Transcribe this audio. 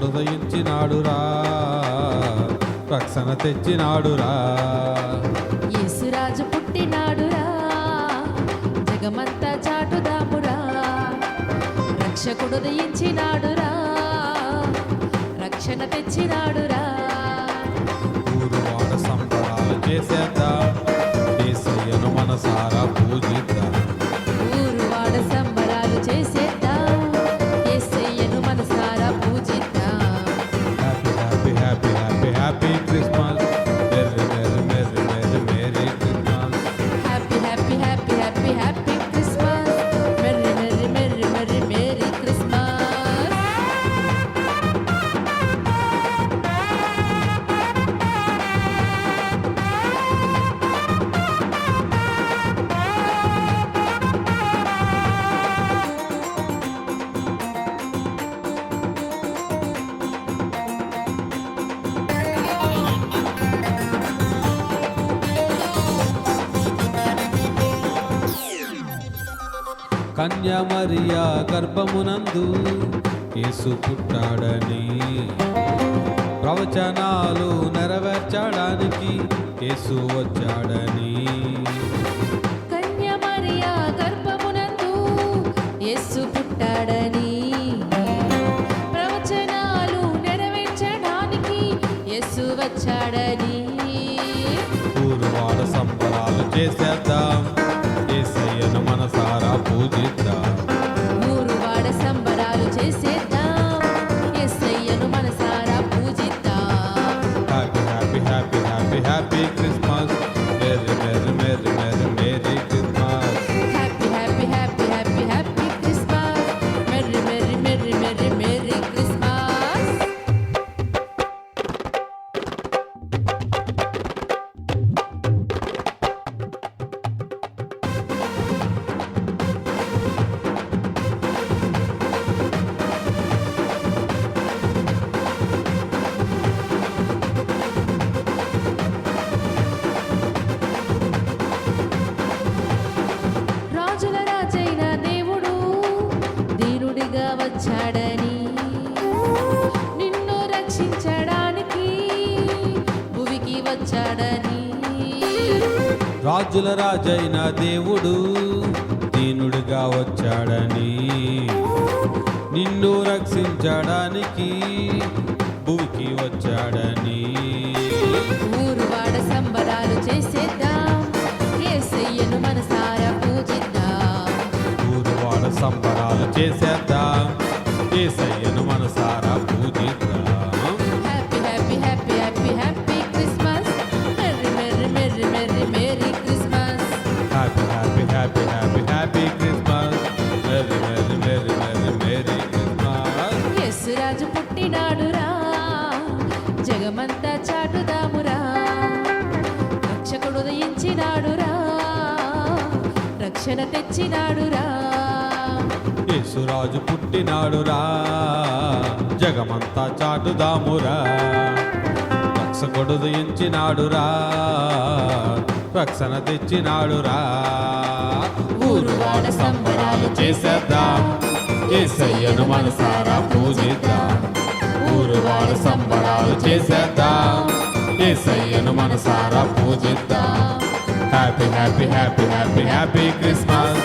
ఉదయించినాడురా, రక్షణ తెచ్చినాడురా. యేసురాజు పుట్టినాడురా, జగమంతా చాటుదామురా. రక్షకుడు ఉదయించినాడురా, రక్షణ తెచ్చినాడురా. ఊరువాడ సంబరాలు చేసేద్దాం, యేసయ్యను మనసారా పూజిద్దాం. ఊరువాడ సంబరాలు చేసేద్దాం, యేసయ్యను మనసారా పూజిద్దాం. Happy happy happy happy happy Christmas, merry merry merry merry merry Christmas. Happy happy happy happy happy Christmas, merry merry merry merry merry Christmas. కన్యా మరియా గర్భమునందు యేసు పుట్టాడని, ప్రవచనాలు నెరవేర్చడానికి యేసు వచ్చాడని. కన్య మరియా గర్భమునందు యేసు పుట్టాడని, ప్రవచనాలు నెరవేర్చడానికి యేసు వచ్చాడని. ఊరువాడ సంబరాలు చేసేద్దాం, యేసయ్యను మనసారా పూజిద్దాం. ఊరువాడ సంబరాలు చేసేద్దాం, యేసయ్యను మనసారా పూజిద్దాం. Happy happy happy happy happy Christmas, merry merry merry merry merry Christmas. Happy happy happy happy happy Christmas, merry merry merry merry merry Christmas. రాజుల రాజైన దేవుడు దీనుడిగా వచ్చాడని, నిన్ను రక్షించడానికి భువికి వచ్చాడని. రాజుల రాజైన దేవుడు దీనుడిగా వచ్చాడని, నిన్ను రక్షించడానికి భూమికి వచ్చాడని. ఊరువాడ సంబరాలు చేసేద్దాం, యేసయ్యను మనసారా పూజిద్దాం. ఊరువాడ సంబరాలు చేసేద్దాం, యేసయ్యను మనసారా పూజిద్దాం. Happy happy happy happy happy Christmas, merry merry merry merry merry Christmas. Happy happy happy happy happy Christmas, merry merry merry merry merry Christmas. యేసురాజు పుట్టినాడురా, జగమంతా చాటుదామురా. రక్షకుడు ఉదయించినాడురా, రక్షణ తెచ్చినాడురా. యేసురాజు పుట్టినాడురా, జగమంతా చాటుదామురా. రక్షకుడు ఉదయించినాడురా, రక్షణ తెచ్చినాడురా. ఊరువాడ సంబరాలు చేసేద్దాం, యేసయ్యను మనసారా పూజిద్దాం. ఊరువాడ సంబరాలు చేసేద్దాం, యేసయ్యను మనసారా పూజిద్దాం. Happy happy happy happy happy Christmas,